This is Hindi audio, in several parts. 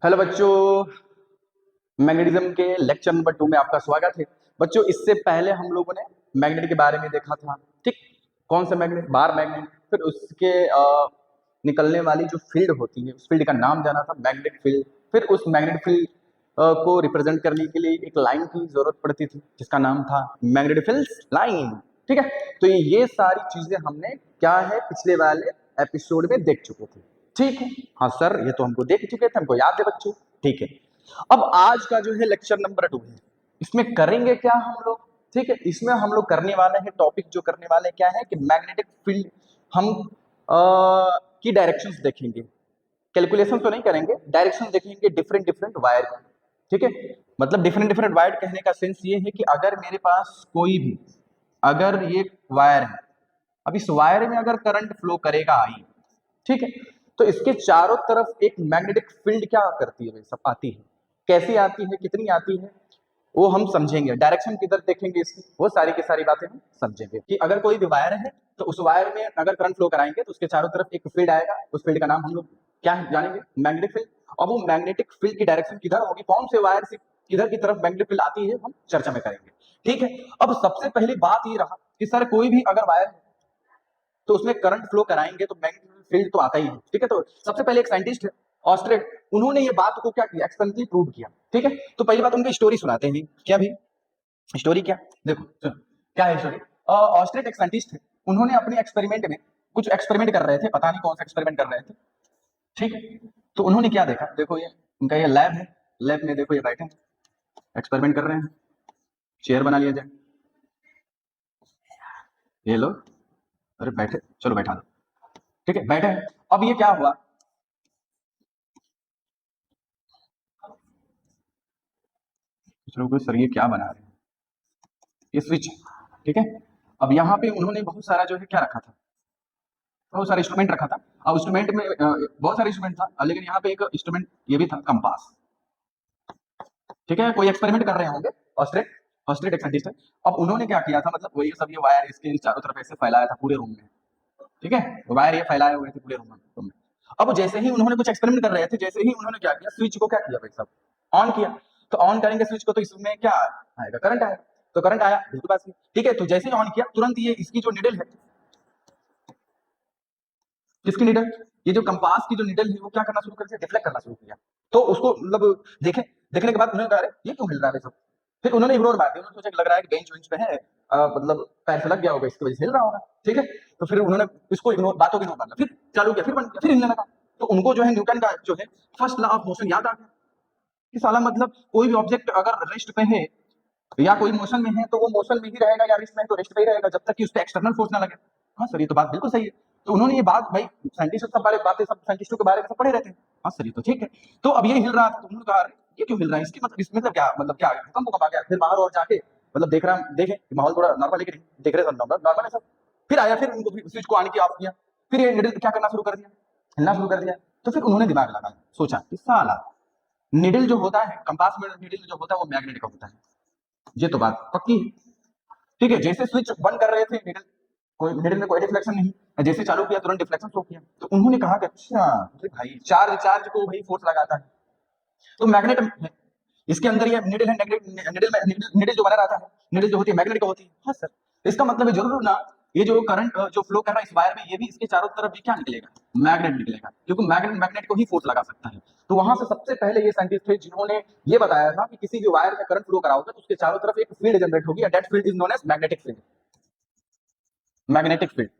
हेलो बच्चों, मैग्नेटिज्म के लेक्चर नंबर 2 में आपका स्वागत है। बच्चों, इससे पहले हम लोगों ने मैग्नेट के बारे में देखा था। ठीक, कौन सा मैग्नेट? Bar magnet. फिर उसके निकलने वाली जो फील्ड होती है, उस फील्ड का नाम जाना था मैग्नेटिक फील्ड। फिर उस मैग्नेटिक फील्ड को रिप्रेजेंट करने के लिए एक लाइन की जरूरत पड़ती थी, जिसका नाम था मैग्नेटिक फील्ड लाइन। ठीक है, तो ये सारी चीजें हमने क्या है पिछले वाले एपिसोड में देख चुके थे। ठीक है, हाँ सर, ये तो हमको देख चुके थे, हमको याद है बच्चों। ठीक है, अब आज का जो है लेक्चर नंबर 2 है, इसमें करेंगे क्या हम लोग? ठीक है, इसमें हम लोग करने वाले हैं, टॉपिक जो करने वाले क्या है कि मैग्नेटिक फील्ड हम की डायरेक्शंस देखेंगे। कैलकुलेशन तो नहीं करेंगे, डायरेक्शन देखेंगे डिफरेंट डिफरेंट वायर की। ठीक है, मतलब डिफरेंट डिफरेंट वायर कहने का सेंस ये है कि अगर मेरे पास कोई भी, अगर ये वायर है, अब इस वायर में अगर करंट फ्लो करेगा आई, ठीक है, तो इसके चारों तरफ एक मैग्नेटिक फील्ड क्या करती है भाई सब, आती है। कैसी आती है, कितनी आती है, वो हम समझेंगे। डायरेक्शन किधर देखेंगे इसकी, वो सारी की सारी बातें हम समझेंगे कि अगर कोई भी वायर है तो उस वायर में अगर करंट फ्लो कराएंगे तो उसके चारों तरफ एक फील्ड आएगा। उस फील्ड का नाम हम लोग क्या है जानेंगे, मैग्नेटिक फील्ड। और वो मैग्नेटिक फील्ड की डायरेक्शन किधर होगी, कौन से वायर से किधर की तरफ मैग्नेटिक फील्ड आती है, हम चर्चा में करेंगे। ठीक है, अब सबसे पहली बात ये रहा कि सर कोई भी अगर वायर है तो उसमें करंट फ्लो कराएंगे तो मैग्नेटिक फील्ड तो आता ही है। ठीक है, तो सबसे पहले एक साइंटिस्ट है ऑस्ट्रेट, उन्होंने ये बात को क्या किया, एक्सपेरिमेंटली प्रूव किया। ठीक है, तो पहली बात उनकी स्टोरी सुनाते हैं। क्या भी स्टोरी, क्या देखो सुनो, क्या है स्टोरी। ऑस्ट्रेट एक साइंटिस्ट है, उन्होंने अपने एक्सपेरिमेंट में कुछ एक्सपेरिमेंट कर रहे थे, पता नहीं कौन सा एक्सपेरिमेंट कर रहे थे। ठीक है, तो उन्होंने क्या देखा, देखो ये उनका ये लैब है, लैब में देखो ये बैठे हैं, एक्सपेरिमेंट कर रहे हैं। चेयर बना लिया जाए, ये लो, अरे बैठे, चलो बैठा दो। ठीक है, बैठे हैं। अब ये क्या हुआ, सर ये क्या बना रहे हैं, ये स्विच। ठीक है, अब यहाँ पे उन्होंने बहुत सारा जो है क्या रखा था, बहुत सारा इंस्ट्रूमेंट रखा था। अब इंस्ट्रूमेंट में बहुत सारे इंस्ट्रूमेंट था, लेकिन यहाँ पे एक इंस्ट्रूमेंट ये भी था, कंपास। ठीक है, कोई एक्सपेरिमेंट कर रहे होंगे ऑस्ट्रेट, ऑस्ट्रेट एक साइंटिस्ट है। अब उन्होंने क्या किया था, मतलब वही सब ये वायर इसके चारों तरफ ऐसे फैलाया था पूरे रूम में। ठीक है, वायर ये फैलाए हुए थे पूरे रूम में। अब जैसे ही उन्होंने कुछ एक्सपेरिमेंट कर रहे थे, जैसे ही उन्होंने क्या किया, स्विच को क्या किया भाई सब, ऑन किया। तो ऑन करेंगे स्विच को तो इसमें क्या आएगा, करंट आएगा। तो करंट आया, बिल्कुल बात सही। ठीक है, तो जैसे ही ऑन किया तुरंत ये इसकी जो निडल है, किसकी निडल, ये जो कंपास की जो निडल है वो क्या करना शुरू कर दिया, डिफ्लेक्ट करना शुरू किया। तो उसको मतलब देखे, देखने के बाद उन्होंने कहा अरे ये क्यों हिल रहा है सब। फिर उन्होंने इग्नोर मार दिया, उन्होंने सोचा कि लग रहा है कि बेंच वेंच पे है, मतलब पैर से लग गया होगा, इसकी वजह से हिल रहा होगा। ठीक है, तो फिर उन्होंने इसको इग्नोर, बातों को इग्नोर मारना, फिर चालू किया, फिर बंद किया, फिर हिलने लगा। तो उनको जो है न्यूटन का जो है फर्स्ट लॉ ऑफ मोशन याद आ गया कि साला मतलब कोई भी ऑब्जेक्ट अगर रेस्ट पे है या कोई मोशन में है तो वो मोशन में ही रहेगा, या रेस्ट में है तो रेस्ट पे ही रहेगा, जब तक कि उस पर एक्सटर्नल फोर्स ना लगे। हाँ सर, ये तो बात बिल्कुल सही है। तो उन्होंने ये बात, भाई साइंटिस्ट सब बारे बातें सब साइंटिस्टों के बारे में सब पढ़े रहते हैं। हाँ सर, ये तो ठीक है। तो अब ये हिल रहा था, तो उन्होंने कहा ये क्यों हिल रहा है, इसकी मतलब इसमें मतलब क्या, मतलब क्या भूकंप भूकंप आ गया। फिर बाहर और जाके मतलब देख रहा, देखे माहौल थोड़ा नॉर्मल है कि नहीं, देख रहे सब नॉर्मल है सब। फिर आया, फिर उनको स्विच को ऑन किया, ऑफ किया, फिर ये निडल क्या करना शुरू कर दिया, हिलना शुरू कर दिया। तो फिर उन्होंने दिमाग लगाया, सोचा कि साला निडल जो होता है, कंपास में निडल जो होता है वो मैग्नेट का होता है। ये तो बात पक्की है। ठीक है, जैसे स्विच बंद कर रहे थे, निडल में कोई डिफ्लेक्शन नहीं, जैसे चालू किया तुरंत डिफ्लेक्शन शो किया। तो उन्होंने कहा कि अच्छा, अरे भाई चार्ज चार्ज को भाई फोर्स लगाता है, तो मैग्नेट है, इसके अंदर ये निडल है, निडल में निडल जो बना रहता है, निडल जो होती है मैग्नेट का होती है। हाँ सर, इसका मतलब है जरूर ना, ये जो करंट जो फ्लो कर रहा है इस वायर में, ये भी इसके चारों तरफ भी क्या निकलेगा, मैग्नेट निकलेगा, क्योंकि मैग्नेट मैग्नेट को ही फोर्स लगा सकता है। तो वहां से सबसे पहले ये साइंटिस्ट थे जिन्होंने ये बताया था कि किसी भी वायर में करंट फ्लो कराओगे तो उसके चारों तरफ एक फील्ड जनरेट होगी, and that field is known as magnetic field, magnetic field.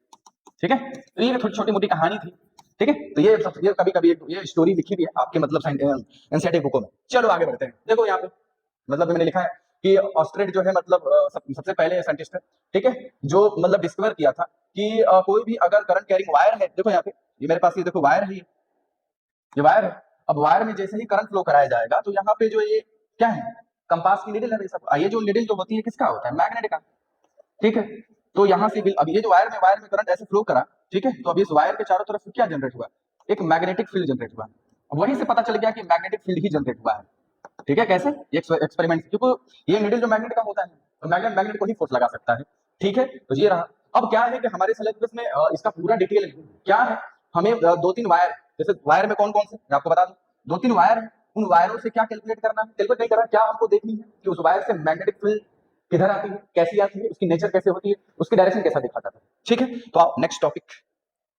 ठीक है, तो ये थोड़ी छोटी मोटी कहानी थी। ठीक है, तो ये कभी कभी ये स्टोरी लिखी भी है आपके मतलब एनसीईआरटी बुकों में। चलो आगे बढ़ते हैं। देखो यहाँ पे मतलब मैंने लिखा है कि ऑस्ट्रेट जो है मतलब सबसे पहले साइंटिस्ट है। ठीक है, जो मतलब डिस्कवर किया था कि कोई भी अगर करंट कैरिंग वायर है, देखो यहाँ पे ये मेरे पास ये देखो वायर है, ये वायर है। अब वायर में जैसे ही करंट फ्लो कराया जाएगा तो यहाँ पे जो ये क्या है, कंपास की निडल है भाई सब। ये जो निडल जो होती है किसका होता है, मैग्नेट का। ठीक है, तो यहाँ से अब ये जो वायर में करंट ऐसे फ्लो करा, ठीक है, तो अब इस वायर के चारों तरफ क्या जनरेट हुआ, एक मैग्नेटिक फील्ड जनरेट हुआ। वहीं से पता चल गया कि मैग्नेटिक फील्ड ही जनरेट हुआ है। ठीक है, कैसे, ये एक्सपेरिमेंट, क्योंकि ये निडल जो मैग्नेट का होता है तो मैग्नेट मैग्नेट को ही फोर्स लगा सकता है। ठीक है, तो ये रहा। अब क्या है कि हमारे सिलेबस में इसका पूरा डिटेल क्या है, हमें दो तीन वायर, जैसे वायर में कौन कौन से मैं आपको बता दूं, दो तीन वायर है, उन वायरों से क्या कैलकुलेट करना है, कैलकुलेट नहीं करना, क्या हमको देखनी है कि उस वायर से मैग्नेटिक फील्ड किधर आती है, कैसी आती है, उसकी नेचर कैसे होती है, उसकी डायरेक्शन कैसा दिखाता है। ठीक है, तो आप नेक्स्ट टॉपिक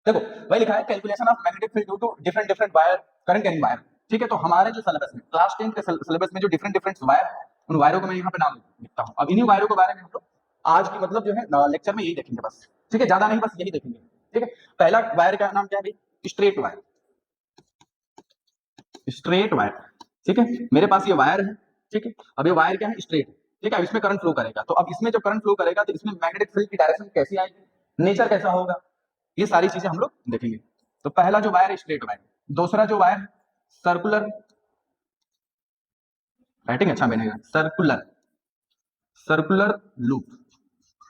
देखो, वही लिखा है calculation of magnetic field due to different different wire current carrying wire. ठीक है, तो हमारे जो सिलेबस में क्लास 10 के सिलेबस में जो डिफरेंट डिफरेंट वायर है, उन वायरों को मैं यहाँ पे नाम लिखता हूँ। अब इन्हीं वायरों के बारे में हम लोग आज की मतलब जो है लेक्चर में यही देखेंगे बस। ठीक है, ज्यादा नहीं, बस यही देखेंगे। ठीक है, पहला वायर का नाम क्या है भाई, स्ट्रेट वायर। स्ट्रेट वायर, ठीक है, मेरे पास ये वायर है। ठीक है, अब ये वायर क्या है, स्ट्रेट। ठीक है, अब इसमें करंट फ्लो करेगा, तो अब इसमें जब करंट फ्लो करेगा तो इसमें मैग्नेटिक फील्ड की डायरेक्शन कैसी आएगी, नेचर कैसा होगा, ये सारी चीजें हम लोग देखेंगे। तो पहला जो वायर है स्ट्रेट वायर, दूसरा जो वायर सर्कुलर, राइटिंग अच्छा बनेगा, सर्कुलर, सर्कुलर लूप।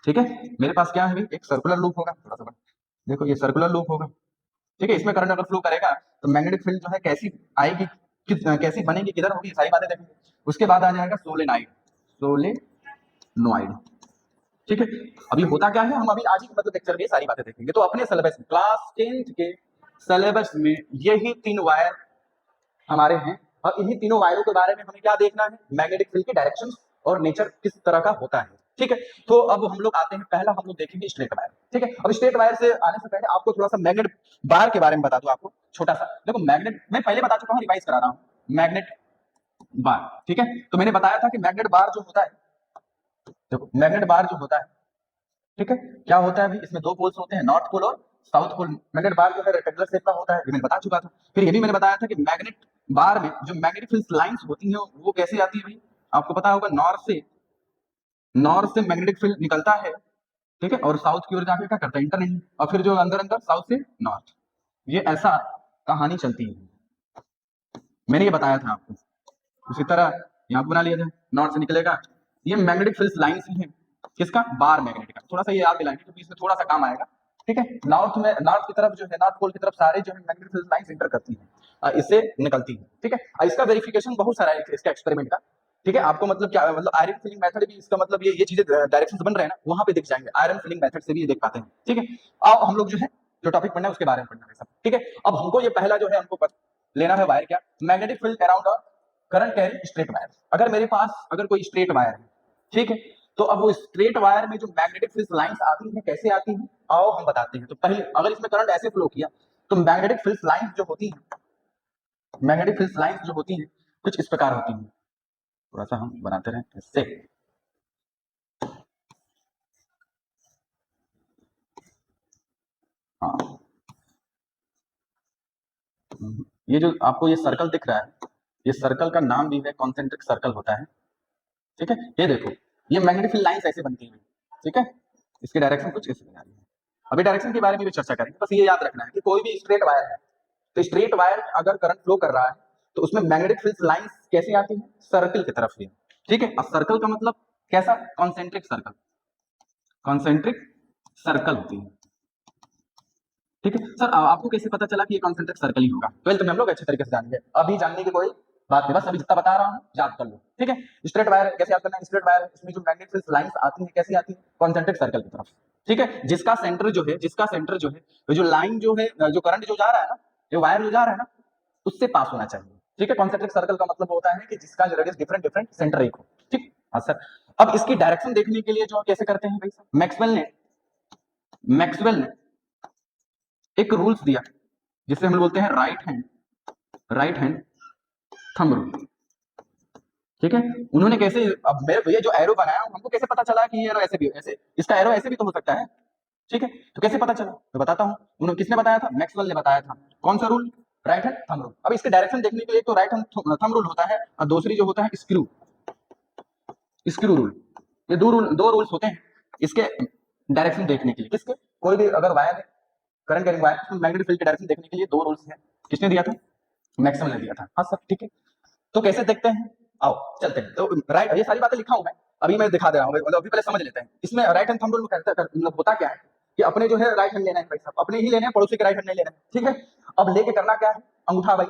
ठीक है, मेरे पास क्या है भाई, एक सर्कुलर लूप होगा, थोड़ा सा देखो ये सर्कुलर लूप होगा। ठीक है, इसमें करंट अगर फ्लो करेगा तो मैग्नेटिक फील्ड जो है कैसी आएगी, कैसी बनेगी, किधर होगी, सारी बातें देखेंगे। उसके बाद आ जाएगा सोलेनाइड, सोलेनोइड। ठीक है, अभी होता क्या है, हम अभी आज ही मतलब लेक्चर में सारी बातें देखेंगे। तो अपने सिलेबस में क्लास 10 के सिलेबस में यही 3 वायर हमारे हैं, और इन्हीं तीनों वायरों के बारे में हमें क्या देखना है, मैग्नेटिक फील्ड की डायरेक्शन और नेचर किस तरह का होता है। ठीक है, तो अब हम लोग आते हैं, पहला हम लोग देखेंगे स्ट्रेट वायर। ठीक है, अब स्ट्रेट वायर से आने से पहले आपको थोड़ा सा मैग्नेट बार के बारे में बता दूं आपको छोटा सा। देखो मैग्नेट मैं पहले बता चुका हूं, रिवाइज करा रहा हूं, मैग्नेट बार। ठीक है, तो मैंने बताया था कि मैग्नेट बार जो होता है, देखो मैग्नेट बार जो होता है, ठीक है, क्या होता है भाई, इसमें 2 पोल्स होते हैं, नॉर्थ पोल और साउथ पोल। मैग्नेट बार जो है रेक्टेंगुलर शेप का होता है, ये मैंने बता चुका था। फिर ये भी मैंने बताया था कि मैग्नेट बार में जो मैग्नेटिक फील्ड लाइंस होती हैं वो कैसे आती है भाई, आपको पता होगा, नॉर्थ से मैग्नेटिक फील्ड निकलता है। ठीक है, और साउथ की ओर जाके क्या करता है, इंटर, और फिर जो अंदर अंदर साउथ से नॉर्थ, ये ऐसा कहानी चलती है, मैंने ये बताया था आपको। उसी तरह यहाँ पे बना लिया जाए, नॉर्थ से निकलेगा, ये मैग्नेटिक फील्ड लाइंस ही है, किसका, बार मैग्नेट का। थोड़ा सा ये याद दिलाएंगे क्योंकि इसमें थोड़ा सा काम आएगा। ठीक है, नॉर्थ में, नॉर्थ की तरफ जो है, नॉर्थ पोल की तरफ सारे जो है मैग्नेटिक फील्ड लाइंस इंटर करती है, इससे निकलती है। ठीक है, इसका वेरिफिकेशन बहुत सारा है इसका एक्सपेरिमेंट का। ठीक है, आपको मतलब क्या मतलब आयरन फिलिंग मेथड भी इसका मतलब ये चीजें डायरेक्शंस बन रहे हैं ना, वहां पे दिख जाएंगे, आयरन फिलिंग मेथड से भी ये देख पाते हैं। ठीक है, अब हम लोग जो है जो टॉपिक पढ़ना है उसके बारे में पढ़ना है सब। ठीक है, अब हमको ये पहला जो है हमको लेना है वायर, क्या, magnetic field around a current carrying straight wire. अगर मेरे पास अगर कोई स्ट्रेट वायर है, ठीक है, तो अब वो स्ट्रेट वायर में जो मैग्नेटिक फील्ड लाइंस आती हैं कैसे आती हैं, आओ हम बताते हैं। तो पहले अगर इसमें करंट ऐसे फ्लो किया तो मैग्नेटिक फील्ड लाइंस जो होती हैं, मैग्नेटिक फील्ड लाइंस जो होती हैं कुछ इस प्रकार होती हैं, थोड़ा सा हम बनाते रहे इससे। हाँ, ये जो आपको ये सर्कल दिख रहा है, ये सर्कल का नाम भी है कॉन्सेंट्रिक सर्कल होता है। ठीक है, ये देखो ये मैग्नेटिक फील्ड लाइंस ऐसे बनती हैं। ठीक है, इसकी डायरेक्शन कुछ ऐसे बना रही है। अभी डायरेक्शन के बारे में भी चर्चा करेंगे, बस ये याद रखना है कि कोई भी स्ट्रेट वायर है, तो स्ट्रेट वायर अगर करंट फ्लो कर रहा है तो उसमें मैग्नेटिक फील्ड लाइंस कैसे आती है, सर्कल की तरफ से। ठीक है, अब सर्कल का मतलब कैसा, कॉन्सेंट्रिक सर्कल, कॉन्सेंट्रिक सर्कल होती है। ठीक है सर, आपको कैसे पता चला कि ये कॉन्सेंट्रिक सर्कल ही होगा, 12th में हम लोग अच्छे तरीके से जानेंगे, अभी जानने की कोई बात नहीं, बस अभी जितना बता रहा हूँ याद कर लो। ठीक है, स्ट्रेट वायर कैसे याद करना है, स्ट्रेट वायर इसमें जो मैग्नेटिक फील्ड लाइंस आती है कैसी आती है, कॉन्सेंट्रिक सर्कल की तरफ। ठीक है, जिसका सेंटर जो है, जिसका सेंटर जो है, जो लाइन जो है, जो करंट जो जा रहा है ना, जो वायर जो जा रहा है ना, उससे पास होना चाहिए। ठीक है, कॉन्सेंट्रिक सर्कल का मतलब होता है कि जिसका जो रेडियस डिफरेंट डिफरेंट सेंटर एक हो। ठीक, हाँ सर। अब इसकी डायरेक्शन देखने के लिए जो कैसे करते हैं भाई साहब, मैक्सवेल ने एक रूल्स दिया जिसे हम बोलते हैं राइट हैंड थंब रूल। ठीक है, उन्होंने कैसे, अब मेरे ये जो एरो बनाया हमको कैसे पता चला कि ये एरो ऐसे भी ऐसे, इसका एरो ऐसे भी तो हो सकता है। ठीक है, तो कैसे पता चला मैं बताता हूँ, उन्होंने किसने बताया था, मैक्सवेल ने बताया था। कौन सा rule, right hand thumb rule. अब इसके डायरेक्शन देखने के लिए तो राइट हैंड थंब रूल होता है, और दूसरी जो होता है स्क्रू रूल। ये दो रूल्स होते हैं इसके डायरेक्शन देखने के लिए। किसके, कोई भी अगर वायर है, करंट कैरिंग वायर, तो मैग्नेटिक फील्ड की डायरेक्शन देखने के लिए 2 रूल्स हैं। किसने दिया था, मैक्सवेल ने दिया था। हाँ सर, ठीक है, तो कैसे देखते हैं, आओ चलते हैं। तो राइट, ये सारी बातें लिखा हूं मैं, अभी मैं दिखा दे रहा हूँ, मतलब अभी पहले समझ लेते हैं। इसमें राइट हैंड थंब रूल मतलब होता क्या है कि अपने जो है राइट हैंड लेना है भाई साहब, अपने ही लेने हैं, पड़ोसी के राइट हैंड नहीं लेना है। ठीक है, अब लेके करना क्या है, अंगूठा भाई,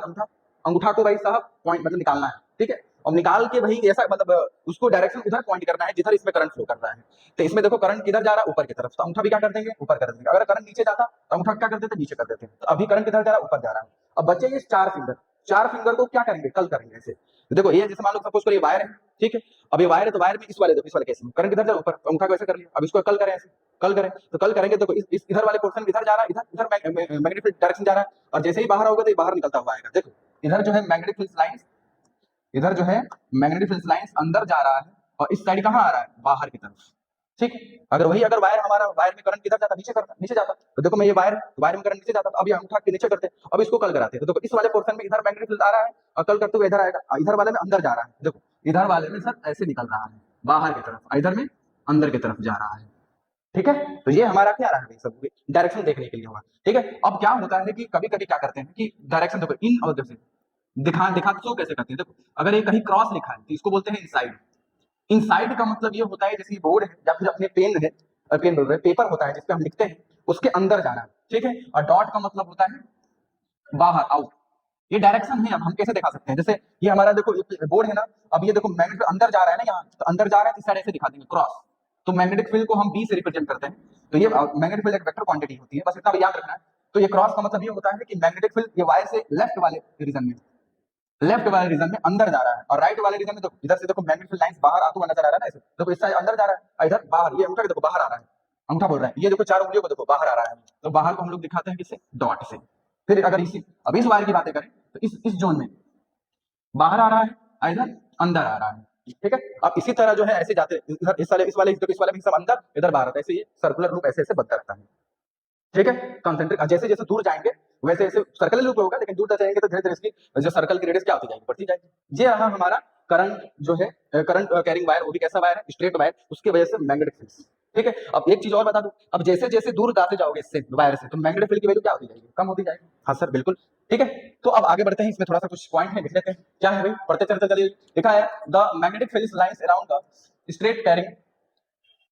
अंगूठा को भाई साहब पॉइंट मतलब निकालना है। ठीक है, अब निकाल के भाई ऐसा मतलब उसको डायरेक्शन उधर पॉइंट करना है जिधर इसमें करंट फ्लो कर रहा है। तो इसमें देखो करंट किधर जा रहा है, ऊपर की तरफ, तो अंगूठा भी क्या कर देंगे, ऊपर कर देंगे। अगर करंट नीचे जाता तो अंगूठा क्या कर देते, नीचे कर देते। तो अभी करंट किधर जा रहा है, ऊपर जा रहा है। अब बचे ये 4 फिंगर, चार फिंगर को क्या करेंगे, कल करेंगे ऐसे। तो देखो ये जैसे मान लो सपोज करिए वायर है, ठीक है, अब ये वायर है तो वायर में इस वाले देखो, इस वाले केस में करंट इधर जा ऊपर, अंगूठा को ऐसे कर लिया, अब इसको कल करें ऐसे, कल करें तो कल करेंगे देखो इस इधर वाले पोर्शन इधर जा रहा है, इधर इधर मैग्नेटिक फील्ड डायरेक्शन जा रहा है, और जैसे ही बाहर होगा तो ये बाहर निकलता हुआ आएगा। देखो इधर जो है मैग्नेटिक फील्ड लाइंस, इधर जो है मैग्नेटिक फील्ड लाइंस अंदर जा रहा है, और इस साइड कहाँ आ रहा है, बाहर की तरफ, ठीक। अगर वायर हमारा वायर में करंट किधर जाता, नीचे जाता, तो देखो मैं ये वायर में करंट नीचे जाता, तो अब ये अंगूठा के नीचे करते हैं, अब इसको कल कराते हैं, तो देखो इस वाले पोर्शन में इधर मैग्नेटिक फील्ड आ रहा है, और कल करते हुए इधर आएगा, इधर वाले में अंदर जा रहा है, देखो इधर वाले में सर ऐसे निकल रहा है बाहर की तरफ, इधर में अंदर की तरफ जा रहा है, ठीक है। तो ये हमारा क्या रहा है, सब डायरेक्शन देखने के लिए हुआ, ठीक है। अब क्या होता है कि कभी कभी क्या करते हैं कि डायरेक्शन देखो इन और जैसे दिखा शो कैसे करते हैं, देखो अगर ये कहीं क्रॉस लिखा है तो इसको बोलते हैं इनसाइड। इनसाइड का मतलब ये होता है जैसे बोर्ड है या फिर अपने पेन है, पेन बोल रहे पेपर होता है जिसपे हम लिखते हैं, उसके अंदर जाना है, ठीक है। और डॉट का मतलब होता है बाहर, आउट। ये डायरेक्शन है। अब हम कैसे दिखा सकते हैं, जैसे ये हमारा देखो बोर्ड है ना, अब ये देखो मैग्नेट अंदर जा रहा है ना, यहाँ तो अंदर जा रहा है तो इस साइड ऐसे दिखा देंगे क्रॉस, तो मैग्नेटिक फील्ड को हम बी से रिप्रेजेंट करते हैं। तो ये मैग्नेटिक फील्ड एक वेक्टर क्वांटिटी होती है, बस इतना याद रखना है। तो ये क्रॉस का मतलब ये होता है कि मैग्नेटिक फील्ड ये वायर से लेफ्ट वाले रीजन में अंदर जा रहा है, और राइट वाले रीजन में देखो इधर से देखो मैग्नेटिक फील्ड लाइंस बाहर आते हुआ नजर आ रहा है ना, ऐसे देखो इस साइड अंदर जा रहा है और इधर बाहर, ये अंगूठा देखो बाहर आ रहा है, अंगूठा बोल रहा है, ये देखो चार उंगलियों को देखो बाहर आ रहा है, तो बाहर को हम लोग दिखाते हैं किससे, डॉट से। फिर अगर अब इस वायर की बातें करें तो इस जोन में बाहर आ रहा है, इधर अंदर आ रहा है, ठीक है। अब इसी तरह जो है ऐसे जाते इधर इस वाले में सब अंदर इधर बाहर आता है, ऐसे ये सर्कुलर लूप ऐसे ऐसे बनता रहता है, ठीक है। कंसेंट्रिक जैसे जैसे दूर जाएंगे वैसे वैसे सर्कल लूप होगा, लेकिन दूर जाएंगे तो धीरे धीरे इसकी जो सर्कल की रेडियस क्या होती जाएगी, बढ़ती जाएगी। ये रहा हमारा करंट जो है, करंट कैरिंग वायर, वो भी कैसा वायर है, स्ट्रेट वायर, उसकी वजह से मैग्नेटिक फील्ड, ठीक है। अब एक चीज और बता दूं, अब जैसे जैसे दूर जाते जाओगे इससे वायर से, तो मैग्नेटिक फील्ड की वैल्यू क्या होती जाएगी, कम होती जाएगी। हाँ सर बिल्कुल, ठीक है। तो अब आगे बढ़ते हैं, इसमें थोड़ा सा कुछ पॉइंट है लिख लेते हैं, क्या है भाई, पढ़ते चलते चलिए। लिखा है the magnetic field lines around the straight carrying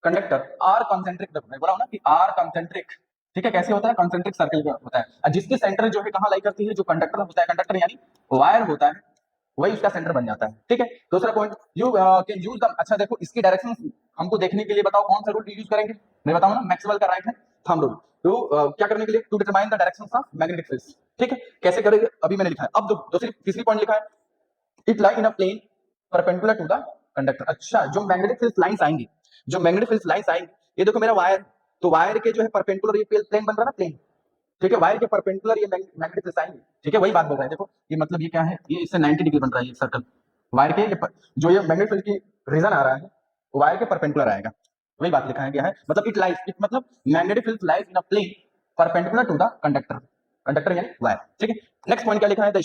conductor are concentric, मैं बोला हूं ना कि आर कॉन्सेंट्रिक, ठीक है। कैसे होता है, कॉन्सेंट्रिक सर्कल होता है, जिसकी सेंटर जो है कहां लाई करती है, जो कंडक्टर होता है, कंडक्टर यानी वायर होता है, वही उसका सेंटर बन जाता है, ठीक है। दूसरा point, you can use the, अच्छा देखो इसकी डायरेक्शन हमको देखने के लिए बताओ कौन सा रूल यूज करेंगे, मैं बताऊं ना, मैक्सवेल का राइट हैंड थंब रूल। तो क्या करने के लिए, to determine the directions of magnetic fields, ठीक है। कैसे करेंगे अभी मैंने लिखा है। अब दूसरी तीसरी पॉइंट लिखा है, it lie in a plane perpendicular to the conductor. अच्छा, जो मैग्नेटिक फील्ड लाइंस आएंगी, ये देखो मेरा वायर, तो वायर के जो है परपेंडिकुलर ये प्लेन बन रहा है ना, प्लेन, ठीक है। वायर के परपेंडिकुलर ये मैग्नेटिक फील्ड आएंगे, ठीक है, वही बात बोल रहा है। देखो ये मतलब ये क्या है, ये इससे 90 डिग्री बन रहा है ये सर्कल, वायर के जो ये मैग्नेटिक फील्ड की रीजन आ रहा है वो वायर के परपेंडिकुलर आएगा, वही बात लिखा है गया है। मतलब इट मतलब magnetic field lies in a plane perpendicular to the conductor यानी वायर, ठीक है। नेक्स्ट पॉइंट क्या लिखा है, the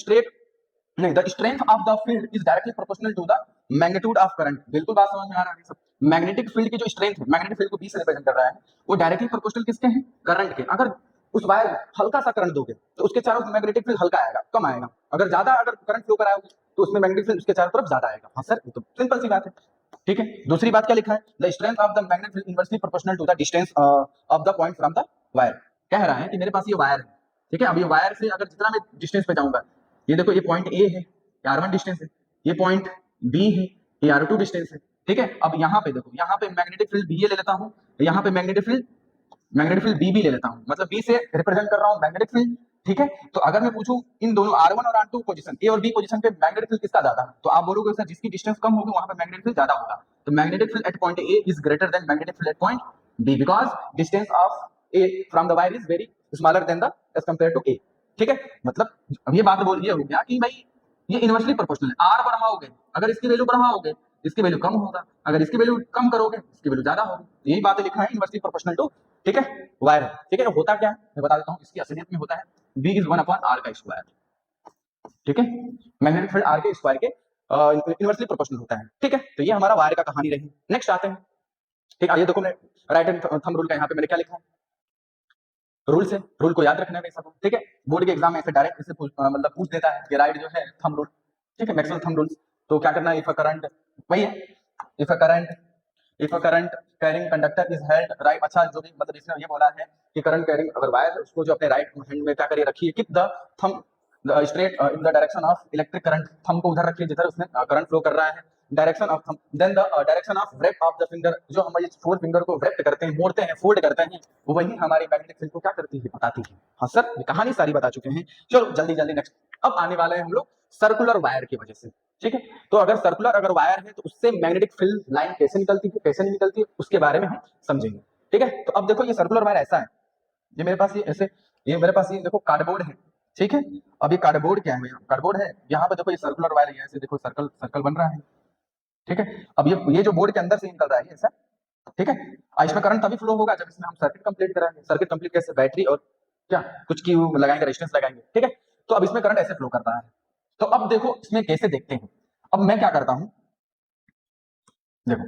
strength of the field is directly proportional to the magnitude of current. बिल्कुल बात समझ में आ रहा है सब। मैग्नेटिक फील्ड की जो स्ट्रेंथ है, मैग्नेटिक फील्ड को बी से रिप्रेजेंट कर रहा है, वो डायरेक्टली प्रोपोर्शनल किसके हैं, करंट के। अगर उस वायर में हल्का सा करंट दोगे तो उसके चारों मैग्नेटिक फील्ड हल्का आएगा, कम आएगा। अगर ज्यादा करंट फ्लो कराओगे तो उसमें मैग्नेटिक फील्ड उसके चारों तरफ ज्यादा आएगा। हाँ सर, ये तो सिंपल सी बात है, ठीक है। दूसरी बात क्या लिखा है, the strength of the magnetic field inversely proportional to the distance of the point from the wire. कह रहा है कि मेरे पास ये वायर है, ठीक है। अब ये वायर से अगर जितना मैं डिस्टेंस पे जाऊंगा, ये देखो ये पॉइंट ए है, ये R1 डिस्टेंस है, ये पॉइंट बी है, ये R2 डिस्टेंस है, ठीक है। अब यहाँ पे देखो, यहाँ पे मैग्नेटिक फील्ड बी ले लेता हूँ, यहाँ पे मैग्नेटिक फील्ड बी भी ले लेता हूँ, मतलब बी से रिप्रेजेंट कर रहा हूँ मैग्नेटिक फील्ड, ठीक है। तो अगर मैं पूछूं इन दोनों R1 और R2 पोजीशन, ए और बी पोजीशन पे मैग्नेटिक फील्ड किसका ज्यादा है, तो आप बोलोगे सर जिसकी डिस्टेंस कम होगी वहां पे मैग्नेटिक फील्ड ज्यादा होगा। तो magnetic field at point A is greater than magnetic field at point B, because distance of A from the wire is very smaller than the edge compare to A, ठीक है। मतलब अब ये बात बोल ये हो गया कि भाई ये इनवर्सली प्रोपोर्शनल है, आर बढ़ाओगे अगर इसकी वैल्यू बढ़ाओगे इसकी वैल्यू कम होगा, अगर इसकी वैल्यू कम करोगे इसकी वैल्यू ज्यादा होगी। यही बातें लिखा है इनवर्सली प्रोपोर्शनल टू, ठीक है, वायर, ठीक है। होता क्या है मैं बता देता हूँ, इसकी असलियत में होता है बी इज 1/r का स्क्वायर, ठीक है। मैग्नेटिक फील्ड आर के स्क्वायर के इनवर्सली प्रोपोर्शनल होता है, ठीक है। तो ये हमारा वायर का कहानी रही। नेक्स्ट आते हैं, ठीक है। ये देखो मैं राइट हैंड थंब रूल का यहाँ पे मैंने क्या लिखा है, रूल को याद रखना है सबको, ठीक है। बोर्ड के एग्जाम में ऐसे डायरेक्ट इसे मतलब पूछ देता है कि राइट जो है थंब रूल, ठीक है, मैक्सवेल थंब रूल। तो क्या करना है, इफ अ करंट, वही है, if a current carrying conductor is held right. अच्छा, जो भी मतलब इसने ये बोला है कि करंट कैरिंग अगर वायर उसको जो अपने राइट हैंड में क्या करिए रखिए, keep the thumb straight in the direction of electric current, thumb को उधर रखिए जिधर उसमें करंट फ्लो कर रहा है, direction of thumb, then the direction of wrap of the finger, जो हम ये फोर फिंगर को व्रेप करते हैं, मोड़ते हैं, फोल्ड करते हैं, वो वही हमारी मैग्नेटिक फील्ड को क्या करती है, बताती है। हाँ सर, ये कहानी सारी बता चुके हैं। चलो जल्दी जल्दी नेक्स्ट, अब आने वाले हैं हम लोग सर्कुलर वायर की वजह से। ठीक है, तो अगर सर्कुलर अगर वायर है तो उससे मैग्नेटिक फील्ड लाइन कैसे निकलती है, कैसे नहीं निकलती है, उसके बारे में हम समझेंगे। ठीक है, तो अब देखो ये सर्कुलर वायर ऐसा है, ये मेरे पास ये ऐसे, ये मेरे पास ये देखो कार्डबोर्ड है। ठीक है, अब ये कार्डबोर्ड क्या है, कार्डबोर्ड है, यहाँ पे देखो ये सर्कुलर वायर है, ऐसे देखो सर्कल सर्कल बन रहा है। ठीक है, अब ये जो बोर्ड के अंदर से निकल रहा है ऐसा। ठीक है, और इसमें करंट तभी फ्लो होगा जब इसमें हम सर्किट कंप्लीट कराएंगे। सर्किट कंप्लीट कैसे, बैटरी और क्या कुछ की लगाएंगे, रेजिस्टेंस लगाएंगे। ठीक है, तो अब इसमें करंट ऐसे फ्लो कर रहा है। तो अब देखो इसमें कैसे देखते हैं। अब मैं क्या करता हूं, देखो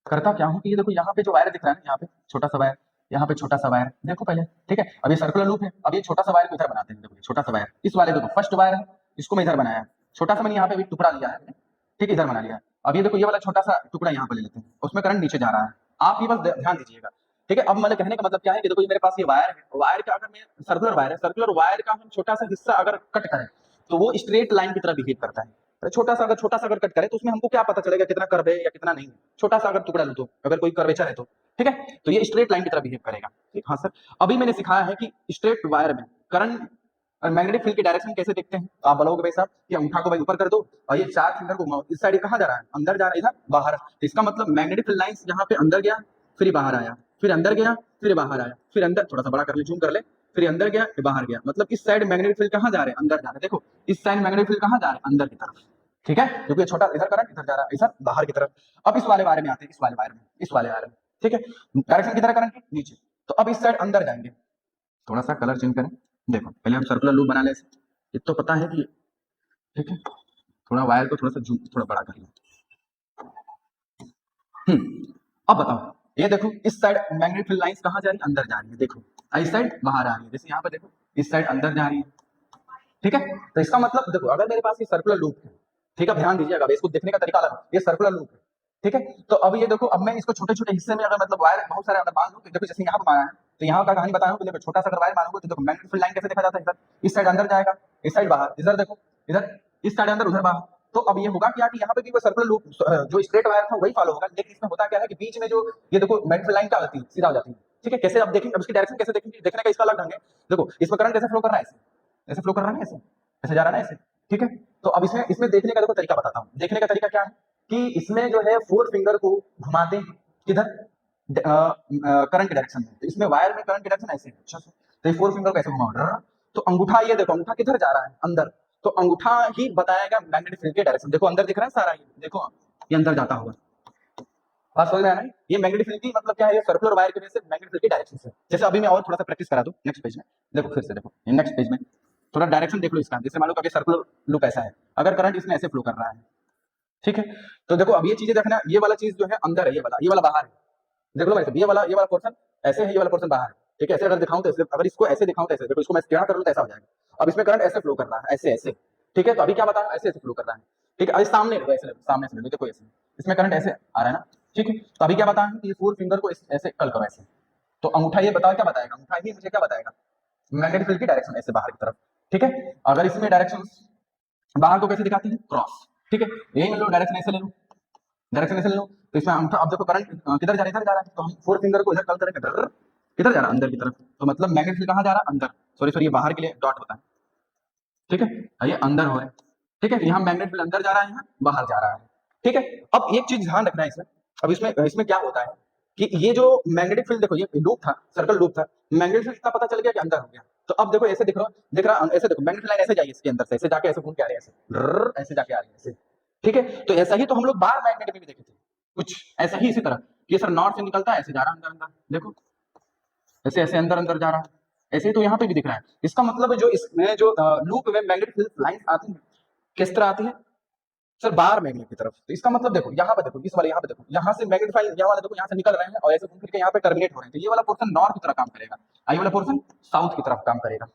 करता क्या हूं कि ये देखो यहाँ पे जो वायर दिख रहा है ना, यहाँ पे छोटा सा वायर, यहाँ पे छोटा सा वायर, देखो पहले। ठीक है, अब ये सर्कुलर लूप है, अब ये छोटा सा वायर को इधर बनाते हैं। देखो ये छोटा सा वायर, इस वाले देखो फर्स्ट वायर है, इसको मैं इधर बनाया, छोटा सा मैंने यहाँ पे भी टुकड़ा लिया है। ठीक है, इधर बना लिया। अब ये देखो ये वाला छोटा सा टुकड़ा यहाँ पे ले लेते हैं, उसमें करंट नीचे जा रहा है। आप ये बस ध्यान दीजिएगा। ठीक है, अब मतलब कहने का मतलब क्या है कि देखो ये मेरे पास ये वायर है, वायर का अगर मैं सर्कुलर वायर है, सर्कुलर वायर का हम छोटा सा हिस्सा अगर कट करें तो वो स्ट्रेट लाइन की तरह बिहेव करता है। छोटा सा अगर कट करे तो उसमें हमको क्या पता चलेगा कितना कर्व है या कितना नहीं है। छोटा सा अगर टुकड़ा लो तो अगर कोई कर्वेचर है तो ठीक है, तो ये स्ट्रेट लाइन की तरह बिहेव करेगा। ठीक, हाँ सर, अभी मैंने सिखाया है कि स्ट्रेट वायर में करंट और मैग्नेटिक फील्ड की डायरेक्शन कैसे देखते हैं। तो आप बोलोगे भाई साहब कि अंगूठा को भाई ऊपर कर दो और ये चार फिंगर को इस साइड कहाँ जा रहा है, अंदर जा रहा है, इधर बाहर। तो इसका मतलब मैग्नेटिक फील्ड लाइंस यहाँ पे अंदर गया, फिर बाहर आया, फिर अंदर गया, फिर बाहर आया, फिर अंदर, थोड़ा सा बड़ा कर ले, जूम कर ले, फिर अंदर गया, फिर बाहर गया। मतलब इस साइड मैग्नेटिक फील्ड कहाँ जा रहे हैं, अंदर जा रहे हैं। देखो इस साइड मैग्नेटिक फील्ड कहाँ जा रहे हैं, अंदर की तरफ। ठीक है, क्योंकि ये छोटा इधर करंट इधर जा रहा है, इधर बाहर की तरफ। अब इस वाले वायर में आते हैं, इस वाले वायर में, इस वाले वायर में। ठीक है, डायरेक्शन किधर है करंट की, नीचे। तो अब इस साइड अंदर जाएंगे, थोड़ा सा कलर चेंज करें। देखो पहले हम सर्कुलर लूप बना ले, ये तो पता है कि। ठीक है, थोड़ा वायर को थोड़ा सा जूम थोड़ा बड़ा कर लें। अब बताओ, ये देखो इस साइड मैग्नेटिक फील्ड लाइंस कहाँ जा रही है, अंदर जा रही है। देखो इस साइड बाहर आ रही है, जैसे यहाँ पे देखो इस साइड अंदर जा रही है। ठीक है, तो इसका मतलब देखो अगर मेरे पास ये सर्कुलर लूप है, ठीक है, ध्यान दीजिएगा, इसको देखने का तरीका अलग है, ये सर्कुलर लूप है। ठीक है, तो अब ये देखो, अब मैं इसको छोटे छोटे हिस्से में अगर मतलब वायर बहुत सारे अगर मान लूं तो देखो जैसे यहाँ पे माना है, तो यहाँ का कहानी बताया हूं, तो देखो छोटा सा अगर वायर मानोगे तो देखो मैग्नेटिक फील्ड लाइन कैसे देखा जाता है, इधर इस साइड अंदर जाएगा, इस साइड बाहर, इधर देखो इधर इस साइड अंदर उधर बाहर। तो अब ये होगा क्या कि यहाँ पे भी वो सर्कुलर लूप जो स्ट्रेट वायर था वही फॉलो होगा, लेकिन इसमें होता क्या है कि बीच में जो ये देखो मैग्नेटिक फील्ड लाइन क्या होती है, सीधा हो जाती है। ठीक है, कैसे अब देखेंगे, अब इसकी डायरेक्शन कैसे देखेंगे, देखने का इसका अलग ढंग है। देखो इसमें करंट कैसे फ्लो कर रहा है, ऐसे फ्लो कर रहा है ना, ऐसे ऐसे जा रहा है ना, ऐसे। ठीक है, तो अब इसमें इसमें देखने का देखो तरीका बताता हूँ। देखने का तरीका क्या है कि इसमें जो है फोर फिंगर को घुमाते हैं किधर, करंट की डायरेक्शन में। तो इसमें वायर में करंट की डायरेक्शन ऐसे है। अच्छा, तो ये फोर फिंगर को ऐसे घुमाओ, तो अंगूठा, ये देखो अंगूठा किधर जा रहा है, अंदर। तो अंगूठा ही बताएगा मैग्नेटिक फील्ड की डायरेक्शन। देखो अंदर दिख रहा है सारा, ये देखो ये अंदर जाता होगा। बात समझ में आ रहा है, ये मैग्नेटिक फील्ड की मतलब क्या है, ये सर्कुलर वायर की वजह से मैग्नेटिक फील्ड की डायरेक्शन से। जैसे अभी मैं और थोड़ा सा प्रैक्टिस करा दूं नेक्स्ट पेज में, देखो फिर से देखो नेक्स्ट पेज में थोड़ा डायरेक्शन देख लो इसका। जैसे मान लो कि सर्कुलर लूप ऐसा है, अगर करंट इसमें ऐसे फ्लो कर रहा है। ठीक है, तो देखो अब ये चीजें देखना, ये वाला चीज जो है अंदर है, ये वाला बाहर है। देख लो भाई, ये वाला पोर्शन ऐसे है, ये वाला पोर्शन बाहर है। ठीक है, ऐसे अगर दिखाऊं तो ऐसे, अगर इसको ऐसे दिखाऊं तो ऐसे, देखो इसको मैं टेढ़ा कर लूं तो ऐसा हो जाएगा। अब इसमें करंट ऐसे फ्लो कर रहा है, ऐसे ऐसे। ठीक है, तो अभी क्या बताऊं, ऐसे ऐसे फ्लो कर रहा है। ठीक है, अभी सामने ऐसे सामने से देखो, ऐसे इसमें करंट ऐसे आ रहा है ना। ठीक है, तो अभी क्या बताएं कि ये फोर फिंगर को ऐसे कल करो ऐसे। तो अंगूठा ये बताओ क्या बताएगा, अंगूठा ये मुझे क्या बताएगा, मैग्नेटिक फील्ड की डायरेक्शन ऐसे बाहर की तरफ। ठीक है, अगर इसमें डायरेक्शन बाहर को कैसे दिखाते हैं, क्रॉस। ठीक है, यही ले लो, डायरेक्शन ऐसे ले लो, डायरेक्शन ऐसे ले लो। तो इसमें अंगूठा, अब देखो करंट किधर जा रहा है, इधर जा रहा है। तो हम फोर फिंगर को इधर कल करेंगे, किधर जा रहा है, अंदर की तरफ। तो मतलब मैग्नेटिक फील्ड कहाँ जा रहा है, अंदर। सॉरी सॉरी, ये बाहर के लिए डॉट होता है। ठीक है, ये अंदर हो रहा है। ठीक है, यहाँ मैग्नेटिक फील्ड अंदर जा रहा है, यहाँ बाहर जा रहा है। ठीक है, अब एक चीज ध्यान रखना है इसमें। अब इसमें इसमें क्या होता है कि ये जो मैग्नेटिक फील्ड, देखो ये लूप था, सर्कल लूप था, मैग्नेटिक फील्ड का पता चल गया कि अंदर हो गया। तो अब देखो ऐसे दिख रहा ऐसे, देखो मैग्नेटिक लाइन ऐसे जाइए इसके अंदर से, ऐसे जाके ऐसे घूम के आ रही है, ऐसे जाके आ रही है ऐसे। ठीक है, तो ऐसा ही तो हम लोग बार मैग्नेट में भी देखे थे, कुछ ऐसा ही इसी तरह कि सर नॉर्थ से निकलता है, ऐसे जा रहा है अंदर अंदर, देखो ऐसे ऐसे अंदर अंदर जा रहा है। ऐसे ही तो यहाँ पे भी दिख रहा है। इसका मतलब है जो इसमें जो लूप में मैग्नेटिक फील्ड लाइन आती है, किस तरह आती है सर, बार मैग्नेट की तरफ। तो इसका मतलब देखो यहाँ पे, देखो इस वाले यहाँ पे, देखो यहाँ से मैग्नेट फाइल, यहाँ वाले देखो यहाँ से निकल रहे हैं और ऐसे घूम फिर के यहाँ पे टर्मिनेट हो रहे हैं। तो ये वाला पोर्शन नॉर्थ की तरफ काम करेगा, ये वाला पोर्शन साउथ की तरफ काम करेगा।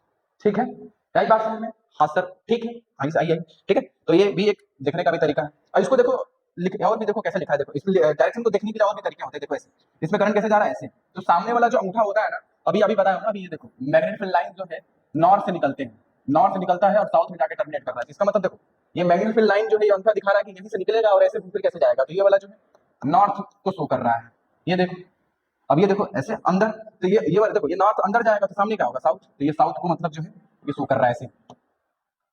ठीक है, क्या बात समझ में, हाँ सर ठीक है, आइए। ठीक है, तो ये भी एक देखने का भी तरीका है। और इसको देखो और भी देखो कैसे लिखा है, देखो इसमें डायरेक्शन को देखने के लिए और भी तरीके होते हैं। देखो ऐसे, इसमें करंट कैसे जा रहा है, ऐसे। तो सामने वाला जो अंगूठा होता है ना, अभी अभी बताया ना, अभी ये देखो मैग्नेटिक फील्ड लाइन जो है नॉर्थ से निकलते हैं, नॉर्थ से निकलता है और साउथ में जाके टर्मिनेट कर रहा है। इसका मतलब देखो ये मैग्नेटिक फील्ड लाइन जो है, ये अंगूठा दिखा रहा है कि यहीं से निकलेगा और ऐसे फिर कैसे जाएगा। तो ये वाला जो है नॉर्थ को शो कर रहा है, ये देखो। अब ये देखो ऐसे अंदर, तो ये वाला देखो, ये नॉर्थ अंदर जाएगा तो सामने क्या होगा, साउथ। तो ये साउथ को मतलब जो है ये शो कर रहा है ऐसे।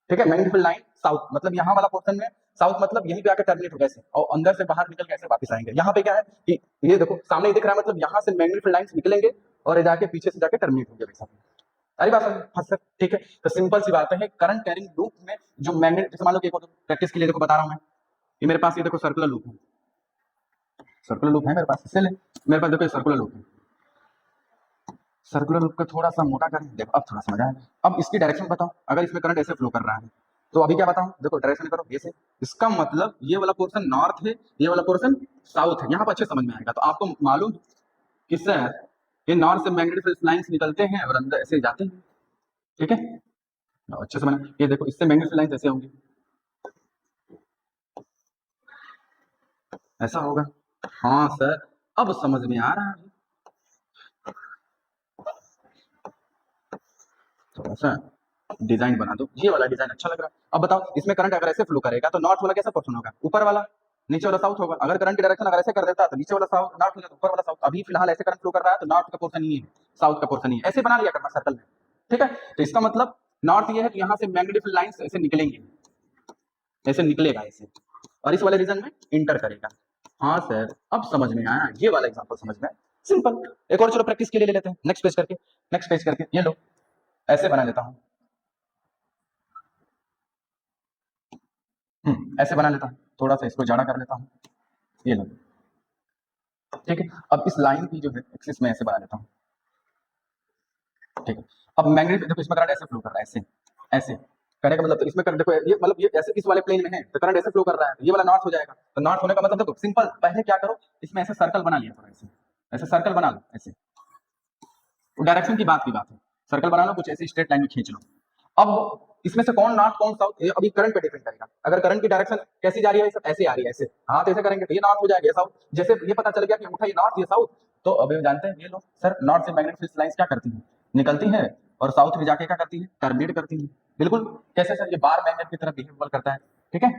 ठीक है। मैग्नेटिक फील्ड लाइन साउथ मतलब यहाँ वाला पोर्शन में, साउथ मतलब यहीं पे आकर टर्मिनेट हो कैसे और अंदर से बाहर निकल कैसे वापस आएंगे। यहाँ पे क्या है कि ये देखो सामने दिख रहा है, मतलब यहाँ से मैग्नेटिक फील्ड लाइंस निकलेंगे और जाके पीछे से जाके टर्मिनेट होंगे वैसा। अरे बात हाँ सर ठीक है। तो सिंपल सी बात है, करंट कैरिंग लूप में जो मैग्नेट, जैसे मान लो कि प्रैक्टिस के लिए देखो बता रहा हूँ मैं, ये मेरे पास ये देखो सर्कुलर लूप है, सर्कुलर लूप है मेरे पास, इससे ले मेरे पास देखो सर्कुलर लूप है, सर्कुलर लूप का थोड़ा सा मोटा करें, देखो अब थोड़ा समझ आएगा। अब इसकी डायरेक्शन बताओ, अगर इसमें करंट ऐसे फ्लो कर रहा है तो अभी क्या बताऊं, देखो डायरेक्शन करो ये से, इसका मतलब ये वाला पोर्शन नॉर्थ है, ये वाला पोर्शन साउथ है, यहाँ पर अच्छे समझ में आएगा। तो आपको मालूम किससे है, ये नॉर्थ से मैग्नेटिक फील्ड लाइंस निकलते हैं और अंदर ऐसे जाते हैं, ठीक है। अच्छे से बना, ये देखो इससे मैग्नेटिक फील्ड लाइंस ऐसे होंगी, ऐसा होगा। हाँ सर अब समझ में आ रहा है, थोड़ा सा डिजाइन बना दो, ये वाला डिजाइन अच्छा लग रहा है। अब बताओ इसमें करंट अगर ऐसे फ्लो करेगा तो नॉर्थ वाला कैसा पोर्शन होगा, ऊपर वाला, नीचे वाला साउथ होगा। अगर करंट की डायरेक्शन अगर ऐसे कर देता तो नीचे वाला साउथ नॉर्थ हो जाता, ऊपर वाला साउथ। अभी फिलहाल ऐसे करंट फ्लो कर रहा है तो नॉर्थ का पोर्शन ही है, साउथ का पोर्शन ही है, ऐसे बना लिया करना सर्कल में, ठीक है। तो इसका मतलब नॉर्थ ये है कि यहाँ से मैग्नेटिक लाइंस ऐसे निकलेंगे, ऐसे निकलेगा ऐसे, और इस वाले रीजन में इंटर करेगा। हाँ सर अब समझ में आया, ये वाला एग्जांपल समझ में आया, सिंपल। एक और चलो प्रैक्टिस के लिए ले लेते हैं, नेक्स्ट पेज करके, नेक्स्ट पेज करके ये लो, ऐसे बना लेता हूँ, ऐसे बना लेता हूँ, थोड़ा सा इसको जाड़ा कर लेता हूँ, ये लो, ठीक है। अब इस लाइन की जो है एक्सिस में ऐसे बना लेता हूँ, ठीक है। अब मैग्नेटिक देखो इसमें करंट ऐसे फ्लो कर रहा है, ऐसे ऐसे करने का मतलब, तो इसमें करंट देखो ये मतलब ये ऐसे इस वाले प्लेन में है तो करंट ऐसे फ्लो कर रहा है, तो ये वाला नॉर्थ हो जाएगा। तो नॉर्थ होने का मतलब देखो सिंपल, पहले क्या करो, इसमें ऐसे सर्कल बना लिया थोड़ा, ऐसे ऐसे सर्कल बना लो, ऐसे डायरेक्शन की बात है, सर्कल बना लो, कुछ ऐसी स्ट्रेट लाइन में खींच लो। अब इसमें से कौन नॉर्थ कौन साउथ, ये अभी करंट पे डिपेंड करेगा। अगर करंट की डायरेक्शन कैसी जा रही है, सब ऐसे आ रही है, ऐसे हाँ तो ऐसे करेंगे तो ये नॉर्थ हो जाएगा, ये साउथ। जैसे ये पता चल गया कि अंगूठा ये नॉर्थ ये साउथ, तो अभी जानते हैं ये लोग सर नॉर्थ से मैग्नेटिक फील्ड लाइंस क्या करती हैं, निकलती है और साउथ में जाके क्या करती है, टर्मिनेट करती है। बिल्कुल कैसे सर, ये बार मैग्नेट की तरह बिहेव करता है, ठीक है।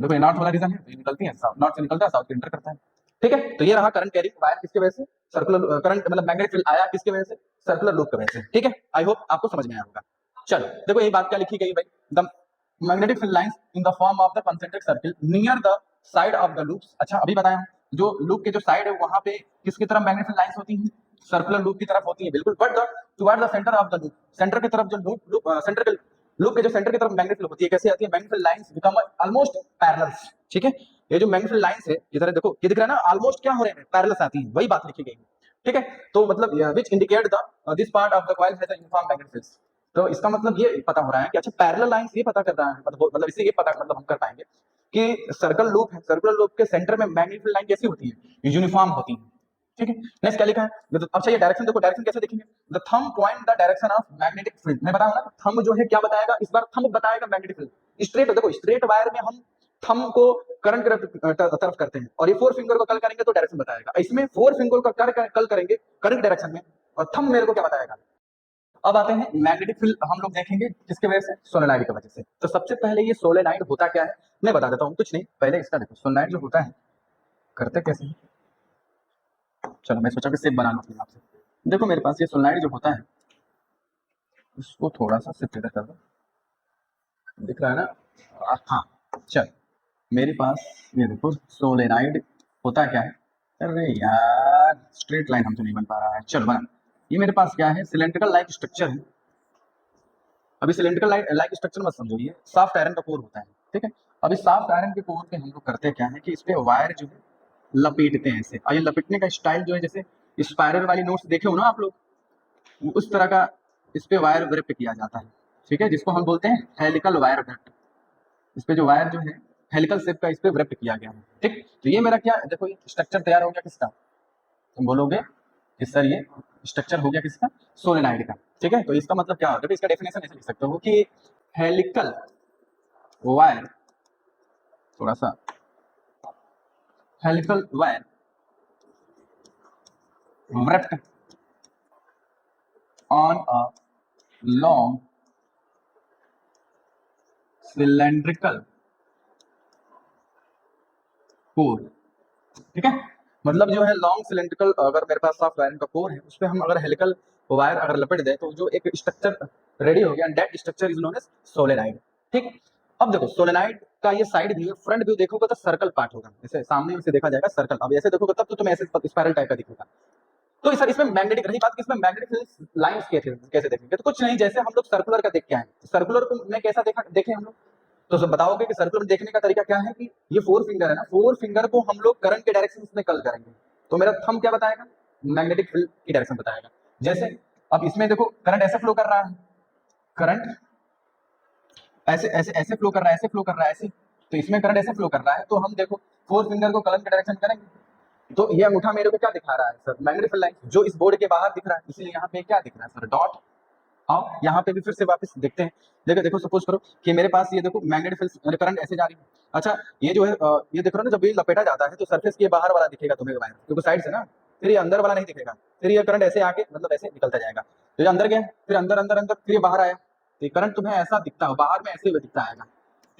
देखो ये नॉर्थ वाला रीजन है, ये निकलती है नॉर्थ से निकलता है साउथ इंटर करता है, ठीक है। तो ये रहा करंट कैरिंग वायर, किसके वजह से, सर्कुलर करंट मतलब मैग्नेटिक फील्ड आया किसके वजह से, सर्कुलर लूप की वजह से, ठीक है। आई होप आपको समझ में आया होगा। चलो देखो ये बात क्या लिखी गई भाई, the magnetic field lines in the form of the concentric circle near the side of the loops. अच्छा अभी बताया जो लूप के जो साइड है वहां पे किसकी तरफ मैग्नेटिक फील्ड लाइंस होती हैं, सर्कुलर लूप की तरफ होती है, बिल्कुल। But the toward the centre of the loop, centre की तरफ जो लूप सेंटर के लूप के जो सेंटर की तरफ मैग्नेटिक फील्ड होती है, कैसे आती है, magnetic field lines become almost parallel, ठीक है। ये जो मैग्नेटिक फील्ड लाइंस है इधर देखो, ये दिख रहा है ना, ऑलमोस्ट क्या हो रहे हैं, पैरेलल आती है, वही बात लिखी गई है, ठीक है। तो मतलब which indicate the this part of the coil has a uniform magnetic field. तो इसका मतलब ये पता हो रहा है कि अच्छा पैरेलल लाइंस ये पता कर रहा है, मतलब इससे ये पता मतलब हम कर पाएंगे कि सर्कल लूप है, सर्कुलर लूप के सेंटर में मैग्नेटिक फील्ड लाइन कैसी होती है, यूनिफॉर्म होती है, ठीक है। नेक्स्ट क्या लिखा है, अच्छा ये डायरेक्शन देखो, डायरेक्शन कैसे देखेंगे, the thumb point the direction of magnetic field. मैं बताऊंगा ना थंब जो है क्या बताएगा, इस बार थंब बताएगा मैग्नेटिक फील्ड। स्ट्रेट देखो, स्ट्रेट वायर में हम थंब को करंट तरफ करते हैं और ये फोर फिंगर को कल करेंगे तो डायरेक्शन बताएगा। इसमें फोर फिंगर को कल करेंगे करंट डायरेक्शन में, और थंब मेरे को क्या बताएगा। अब आते हैं मैग्नेटिक फील्ड, हम लोग देखेंगे किसके वजह से, सोलेनॉइड की वजह से। तो सबसे पहले ये सोलेनॉइड होता क्या है मैं बता देता हूँ, कुछ नहीं, पहले इसका देखो सोलेनॉइड जो होता है करते कैसे हैं? चलो मैं सोचा कि सेप बना लूँ अपने आप से। देखो मेरे पास ये सोलेनॉइड जो होता है, इसको थोड़ा सा सिर्फ इधर कर दो, दिख रहा है ना, हाँ। चल मेरे पास ये देखो सोलेनॉइड होता क्या है, अरे यार स्ट्रेट लाइन हमसे नहीं बन पा रहा है, चलो बना। ये मेरे पास क्या है, सिलेंड्रिकल लाइक स्ट्रक्चर है। अभी सिलेंड्रिकल लाइक स्ट्रक्चर मत समझो, ये सॉफ्ट आयरन का कोर होता है, ठीक है। अभी सॉफ्ट आयरन के कोर पे हम लोग करते क्या है कि इस पे वायर जो है लपेटते हैं ऐसे, और ये लपेटने का स्टाइल जो है जैसे स्पाइरल वाली नोट्स देखे हो ना आप लोग, उस तरह का इस पे वायर ग्रिप किया जाता है, ठीक है, जिसको हम बोलते हैं हेलिकल वायर ग्रिप। इस पे जो वायर जो है हेलिकल शेप का इस पे ग्रिप किया गया है, ठीक। तो ये मेरा क्या देखो, ये स्ट्रक्चर तैयार हो गया किसका, तुम बोलोगे कि सर ये स्ट्रक्चर हो गया किसका, सोलेनॉइड का, ठीक है। तो इसका मतलब क्या होगा, इसका डेफिनेशन ऐसे लिख सकते हो कि हेलिकल वायर, थोड़ा सा helical wire wrapped on a long cylindrical core, ठीक है। मतलब जो है लॉन्ग सिलेंड्रिकल, अगर मेरे पास सॉफ्ट वायर का कोर है उस पे हम अगर हेलिकल वायर अगर लपेट दें तो जो एक स्ट्रक्चर रेडी हो गया, that structure is known as solenoid, ठीक। अब देखो सोलेनाइड का ये साइड व्यू, फ्रंट व्यू देखोगे तो सर्कल पार्ट होगा, ऐसे सामने से देखा जाएगा सर्कल। अब ऐसे देखोगे तब तो तुम्हें ऐसे स्पाइरल टाइप का दिखेगा। तो सर इसमें मैग्नेटिक रही बात कि इसमें मैग्नेटिक लाइंस कैसे देखेंगे, तो कुछ नहीं, जैसे हम लोग सर्कुलर का देख के आए, सर्कुलर को में कैसा देखे हम लोग, तो सब बताओगे कि सर्कुलर देखने का तरीका क्या है कि ये 4 फिंगर है ना, 4 फिंगर को हम लोग करंट के डायरेक्शन में कल करेंगे, तो मेरा थंब क्या बताएगा, मैग्नेटिक फील्ड की डायरेक्शन बताएगा। जैसे अब इसमें देखो करंट ऐसे फ्लो कर रहा है, करंट ऐसे ऐसे ऐसे फ्लो कर रहा है, ऐसे फ्लो कर रहा है, ऐसे, तो इसमें करंट ऐसे फ्लो कर रहा है, तो हम देखो 4 फिंगर को करंट के डायरेक्शन करेंगे, तो ये अंगूठा मेरे को क्या दिखा रहा है सर, मैग्नेटिक लाइन जो इस बोर्ड के बाहर दिख रहा है, इसलिए यहाँ पे क्या दिख रहा है सर, डॉट। आओ यहाँ पे भी फिर से वापस देखते हैं, देखो देखो सपोज करो कि मेरे पास ये देखो मैग्नेटिक फील्ड करंट ऐसे जा रही है। अच्छा ये जो है ये देख रहे हो ना, जब ये लपेटा जाता है तो सरफेस के बाहर वाला दिखेगा तुम्हें वायर, क्योंकि साइड से ना, फिर ये अंदर वाला नहीं दिखेगा, फिर ये करंट ऐसे आके मतलब ऐसे निकलता जाएगा, तो ये अंदर गया, फिर अंदर अंदर अंदर, फिर ये बाहर आया, तो ये करंट तुम्हें ऐसा दिखता है, बाहर में ऐसे हुए दिखता आएगा।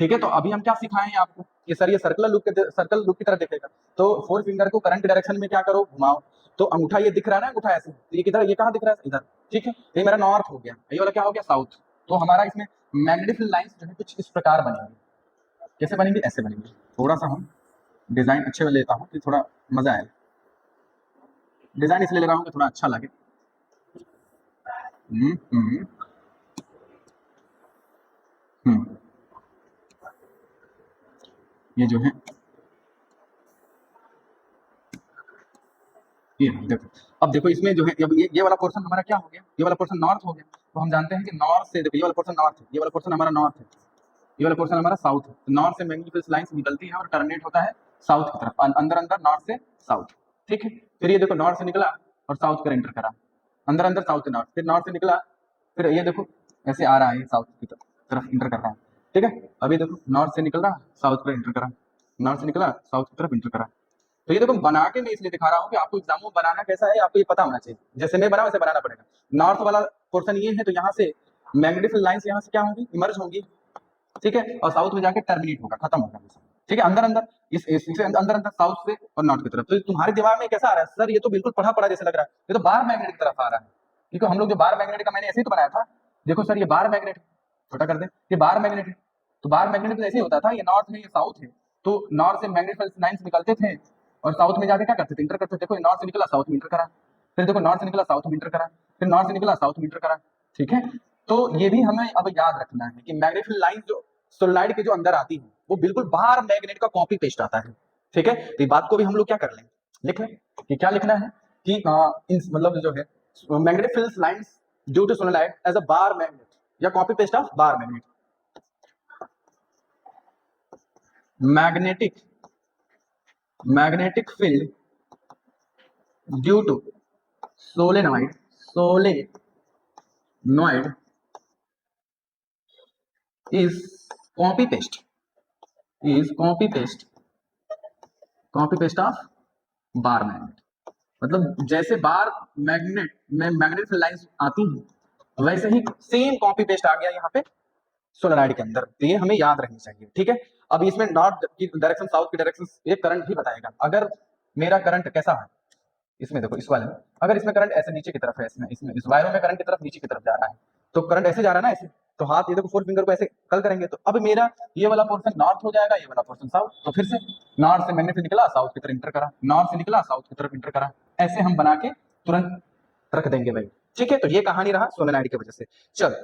ठीक है, तो अभी हम क्या सिखाएं आपको कि सर ये सर्कल लूप की तरह दिखेगा, तो 4 फिंगर को करंट डायरेक्शन में क्या करो, घुमाओ, तो अंगूठा ये दिख रहा है ना, अंगूठा ऐसे, तो ये किधर, ये कहाँ दिख रहा है, इधर। ठीक है, ये मेरा नॉर्थ हो गया, ये वाला क्या हो गया, साउथ। तो हमारा इसमें मैग्नेटिक लाइंस जो है कुछ इस प्रकार बनेंगी, कैसे बनेंगी, ऐसे बनेंगी। थोड़ा सा हम डिजाइन अच्छे में लेता हूँ कि थोड़ा मजा आए, डिजाइन इसलिए ले रहा हूँ कि थोड़ा अच्छा लगे। हम्म हम्म हम्म ये जो है ये देखो, अब देखो इसमें जो है अब ये वाला पोर्शन हमारा क्या हो गया, ये वाला पोर्शन नॉर्थ हो गया, तो हम जानते हैं कि नॉर्थ से देखो ये वाला पोर्शन नॉर्थ है, ये वाला पोर्शन हमारा नॉर्थ है, ये वाला पोर्शन हमारा साउथ है, तो नॉर्थ से मैग्नेटिक लाइंस निकलती है और टर्मिनेट होता है साउथ की तरफ, अंदर अंदर नॉर्थ से साउथ। ठीक है, फिर ये देखो नॉर्थ से निकला और साउथ का एंटर करा, अंदर अंदर साउथ से नॉर्थ, फिर नॉर्थ से निकला, फिर ये देखो ऐसे आ रहा है, साउथ की तरफ इंटर कर रहा है। ठीक है, अभी देखो नॉर्थ से निकल रहा, साउथ पर इंटर करा, नॉर्थ से निकला साउथ की तरफ इंटर करा। तो ये देखो बना के मैं इसलिए दिखा रहा हूँ कि आपको एग्जाम में बनाना कैसा है आपको ये पता होना चाहिए, जैसे मैं बना वैसे बनाना पड़ेगा। नॉर्थ वाला पोर्शन ये है, तो यहाँ से मैग्नेटिक लाइंस यहाँ से क्या होंगी, इमर्ज होंगी। ठीक है, और साउथ में जाके टर्मिनेट होगा, खत्म होगा। ठीक है, अंदर अंदर इससे अंदर अंदर साउथ से और नॉर्थ की तरफ। तो तुम्हारे दिमाग में कैसा आ रहा है, सर ये तो बिल्कुल पढ़ा पढ़ा जैसे लग रहा है, ये तो बार मैग्नेट की तरफ आ रहा है, क्योंकि हम लोग जो बार मैग्नेट का मैंने ऐसे ही तो बनाया था। देखो सर ये बार मैग्नेट, छोटा कर दे, ये बार मैग्नेट है, तो बार मैग्नेट तो ऐसे ही होता था, ये नॉर्थ है ये साउथ है, तो नॉर्थ से मैग्नेटिक लाइंस निकलते थे और साउथ में जाके क्या करते थे, इंटर करते थे। देखो नॉर्थ से निकला साउथ में इंटर करा, फिर देखो नॉर्थ से निकला साउथ में इंटर करा, फिर नॉर्थ से निकला साउथ में इंटर करा। ठीक है, तो ये भी हमें अब याद रखना है कि मैग्नेटिक लाइन जो सोलेनॉइड के जो अंदर आती है वो बिल्कुल बाहर मैग्नेट का कॉपी पेस्ट आता है। ठीक है, तो ये बात को भी हम लोग क्या कर लें, लिख लें कि क्या लिखना है कि मतलब जो है magnetic field lines due to solenoid as a bar magnet या copy paste of bar magnet. Magnetic magnetic field due to solenoid is copy paste is copy paste of bar magnet. मतलब जैसे बार मैग्नेट में मैग्नेटिक लाइंस आती हैं वैसे ही सेम कॉपी पेस्ट आ गया यहाँ पे सोलेनॉइड के अंदर, तो ये हमें याद रखनी चाहिए। ठीक है, अब इसमें नॉर्थ की डायरेक्शन साउथ की डायरेक्शन ये करंट ही बताएगा। अगर मेरा करंट कैसा है, इसमें देखो इस वाले में अगर इसमें करंट ऐसे नीचे की तरफ है, इसमें इस वायरों में करंट की तरफ नीचे की तरफ जा रहा है, तो करंट ऐसे जा रहा है ना ऐसे, तो हाथ ये देखो 4 फिंगर को ऐसे कल करेंगे, तो अब मेरा ये वाला पोर्शन नॉर्थ हो जाएगा, ये वाला पोर्शन साउथ। तो फिर से नॉर्थ से मैग्नेट निकला साउथ की तरफ इंटर करा, नॉर्थ से निकला साउथ की तरफ इंटर करा, ऐसे हम बना के तुरंत रख देंगे भाई। ठीक है, तो ये कहानी रहा सोलेनॉइड की वजह से। चल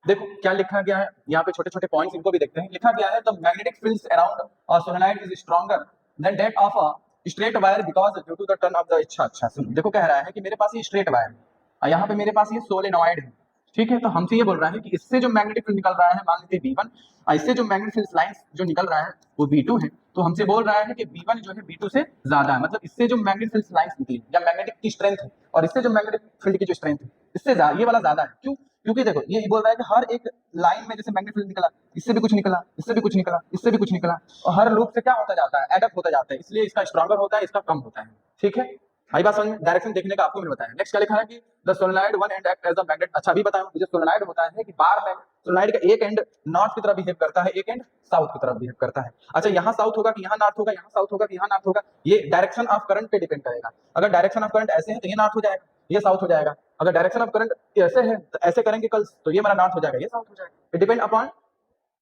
देखो क्या लिखा गया है यहाँ पे, छोटे छोटे पॉइंट्स इनको भी देखते हैं। लिखा गया है the magnetic fields around a solenoid is stronger than that of a straight wire because due to the turn of the. अच्छा सुन देखो कह रहा है कि मेरे पास ये स्ट्रेट वायर है, यहाँ पे मेरे पास ये सोलेनॉइड है। ठीक है, तो हमसे ये बोल रहा है कि इससे जो मैग्नेटिक फील्ड निकल रहा है मान लीजिए V1, इससे जो मैग्नेटिक फील्ड लाइंस जो निकल रहा है वो V2 है, तो हमसे बोल रहा है कि V1 जो है V2 से ज्यादा है, मतलब इससे जो मैग्नेटिक फील्ड लाइंस निकली या मैग्नेटिक की स्ट्रेंथ है और इससे जो मैग्नेटिक फील्ड की जो स्ट्रेंथ है इससे ये वाला ज्यादा है। क्यों, क्योंकि देखो ये बोल रहा है कि हर एक लाइन में जैसे मैग्नेटिक फील्ड निकला, इससे भी कुछ निकला, इससे भी कुछ निकला, इससे भी कुछ निकला, और हर लूप से क्या होता जाता है, एडअप होता जाता है, इसलिए इसका स्ट्रॉन्गर होता है, इसका कम होता है। ठीक है, आई बात समझ में, डायरेक्शन देखने का आपको मैंने बताया। नेक्स्ट क्या लिखा है कि the solenoid one end act as a magnet. अच्छा अभी बताओ, मुझे सोलेनॉइड होता है कि बार मैग्नेट, सोलेनॉइड का एक एंड नॉर्थ की तरफ बिहेव करता है, एक एंड साउथ की तरफ बिहेव करता है। अच्छा यहाँ साउथ होगा कि यहाँ नॉर्थ होगा, यहाँ साउथ होगा कि यहाँ नॉर्थ होगा, ये डायरेक्शन ऑफ करंट पे डिपेंड करेगा। अगर डायरेक्शन ऑफ करंट ऐसे है तो ये नॉर्थ हो जाएगा, ये साउथ हो जाएगा। अगर डायरेक्शन ऑफ करंट ऐसे है तो ऐसे करेंगे कल, तो ये हमारा नॉर्थ हो जाएगा, ये साउथ हो जाएगा। इट डिपेंड अपॉन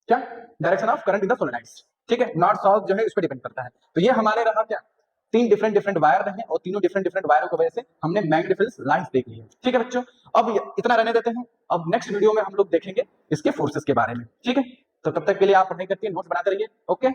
क्या, direction of current in the solenoids, ठीक है, नॉर्थ साउथ जो है इस पर डिपेंड करता है। तो ये हमारे रहा क्या, तीन डिफरेंट वायर रहे और तीनों डिफरेंट वायरों की वजह से हमने मैग्नेटिक फील्ड लाइंस देख ली है, ठीक है बच्चों। अब इतना रहने देते हैं, अब नेक्स्ट वीडियो में हम लोग देखेंगे इसके फोर्सेस के बारे में, ठीक है। तो तब तक के लिए आप पढ़ाई करके नोट्स बनाते रहिए, ओके।